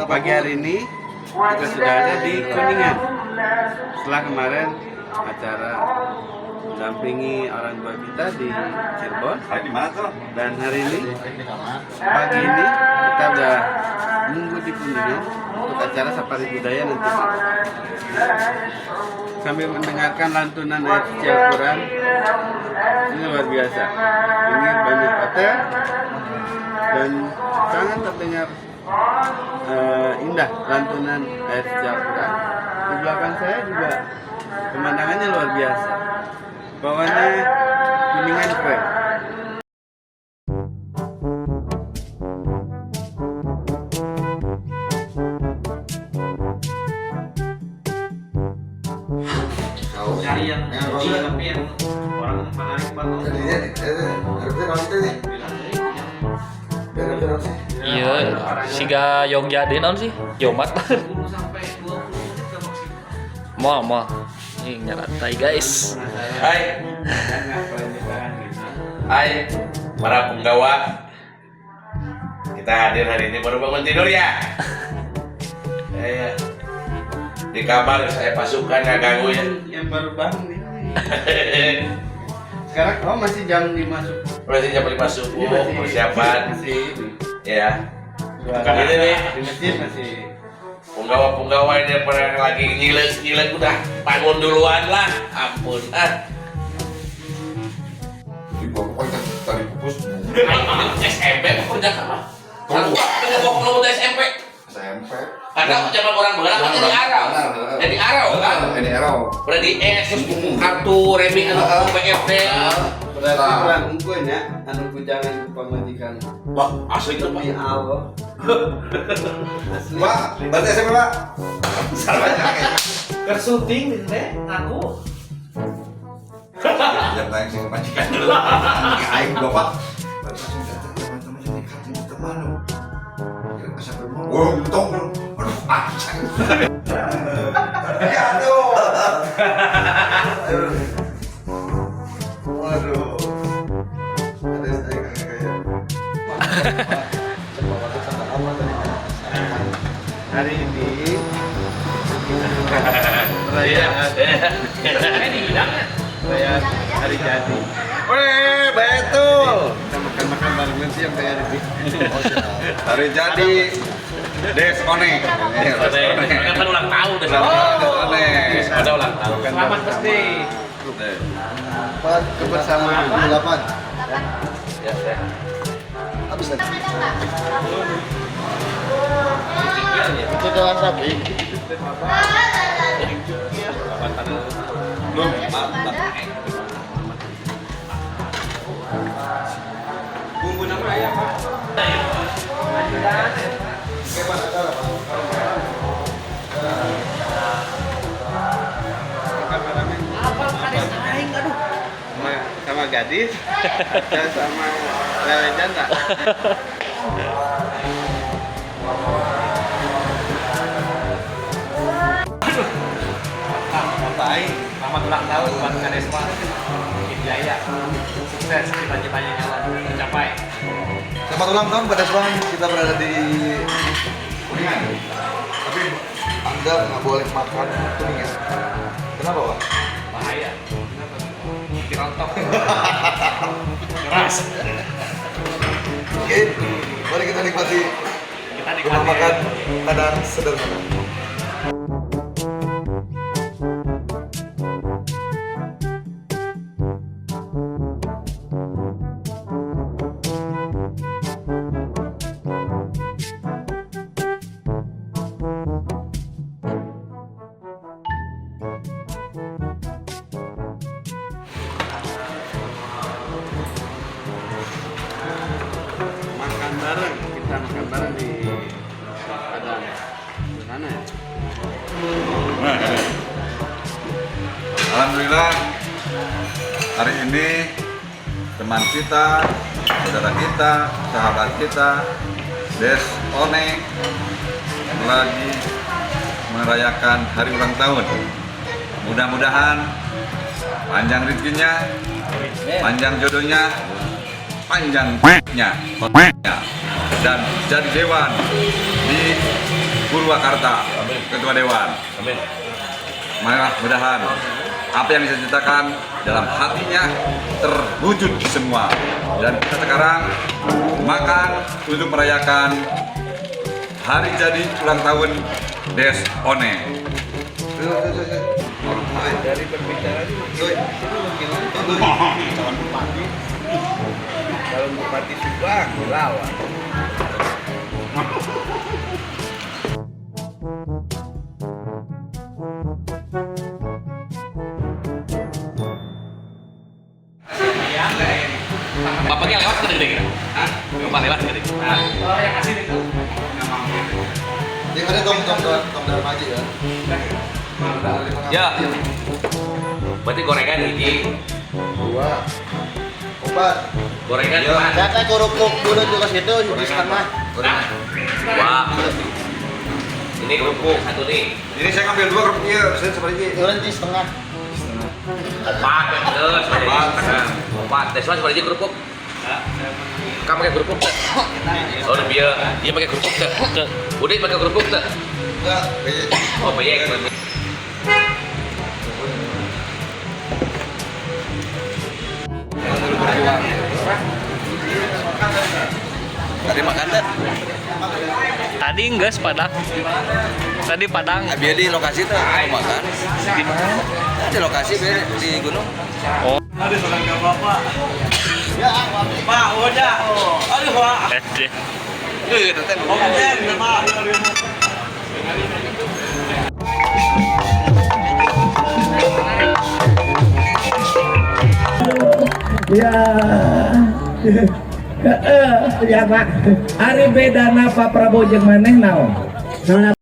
Pagi hari ini kita sudah ada di Kuningan. Setelah kemarin acara mendampingi orang tua kita di Cirebon. Dan hari ini pagi ini kita udah nunggu di Kuningan untuk acara Safari Budaya nanti. Sambil mendengarkan lantunan ayat suci Al-Quran. Ini luar biasa. Ini banyak hotel dan sangat terdengar indah lantunan ayat suci Al-Quran. Di belakang saya juga pemandangannya luar biasa. Bawahnya Kuningan keren. Cari yang tapi yang orang menarik banget. Iya, siga Yogya deh non sih, Yomat. 10 sampai 20 menit ke maksimal. Mau, ini nyerantai guys. Hai para penggawa, kita hadir hari ini baru bangun tidur ya. Di kamar saya pasukan nggak ganggu ya. Yang baru bangun ini. Sekarang masih jam 5 subuh. Masih jam 5 subuh persiapan. Masih Ya. karena Ini nih di masjid masih. penggawa ini pada lagi ngilet udah bangun duluan lah. Ampun tadi pupus SMP kerja apa? Kalau udah SMP SMP karena zaman orang barat kan jadi arau kan? ini arau Udah di S, kartu remi anu BFT. Berarti kurang unggul ya, anu jangan lupa majikan. Wah, asli itu Pak. Ya Allah. Asli. Pak, berarti SMP Pak Kersuting gitu deh, aku. yang tanya sih majikan dulu aing gua Pak berarti teman-teman jadi kartu di teman lu kira kasar rumah wah untung lu aduh acang ya aduh waduh ada saya kayak Hari ini perayaan perayaan hari jadi. weh betul Kita makan-makan bareng nanti yang kayak hari ini. hari jadi Des One Kan ulang tahun deh. Ada ulang tahun. Selamat birthday. Kebersamaan 8. Ya, ya. habis lagi Itu dalam sapi. belum Bumbu nama ayam, Pak. Apa kades aing aduh. Sama gadis, dan sama lele janda. Baik, selamat ulang tahun buat Kades Pak. Bikin jaya, sukses, cita-citanya nyawa tercapai. selamat ulang tahun pada Deswan, kita berada di Kuningan tapi Anda nggak boleh makan Kuningan. Kenapa Pak? Bahaya. Dirontok. Keras. Oke, mari kita nikmati Kita rumah nikmati. makan kadang sederhana. Makan bareng, kita makan bareng di Padang. Di sana ya? Alhamdulillah hari ini teman kita, saudara kita, sahabat kita, Des One lagi merayakan hari ulang tahun. Mudah-mudahan panjang rezekinya, panjang jodohnya, panjang nya. dan jadi dewan di Purwakarta, ketua dewan. Mudah-mudahan apa yang bisa diceritakan dalam hatinya terwujud semua. Dan kita sekarang makan untuk merayakan hari jadi ulang tahun Des One. Dari berbicara calon bupati. Calon bupati Subang lawan. Bapaknya lewat ke gede-gede. Bapak lewat ke gede. Yang kasih itu. Dia ada tong dalam aja ya. Ya. Berarti gorengan hiji. 2 4 Gorengan ya. Saya kerupuk dulu juga situ di setengah. Wah. Ini kerupuk satu nih. Ini saya ngambil 2 kerupuknya, saya seperti ini. Turun di setengah. Opat, terus. Opat, tes seperti kerupuk. Kamu pakai kerupuk tak? Oh, dia pakai kerupuk tak? Udah pakai kerupuk tak? Enggak, Oh, bayek. Tadi makan tak? Tadi enggak Padang. Tadi Padang. Biar di lokasi tuh makan. Di mana? Di lokasi biar di gunung. Oh, Ada seorang bapak. Pak, udah. Aduh, Pak. SD. Oke, Pak. Ya, ya Pak. Hari bedana Pak Prabowo jeung maneh naon? Naon Jangan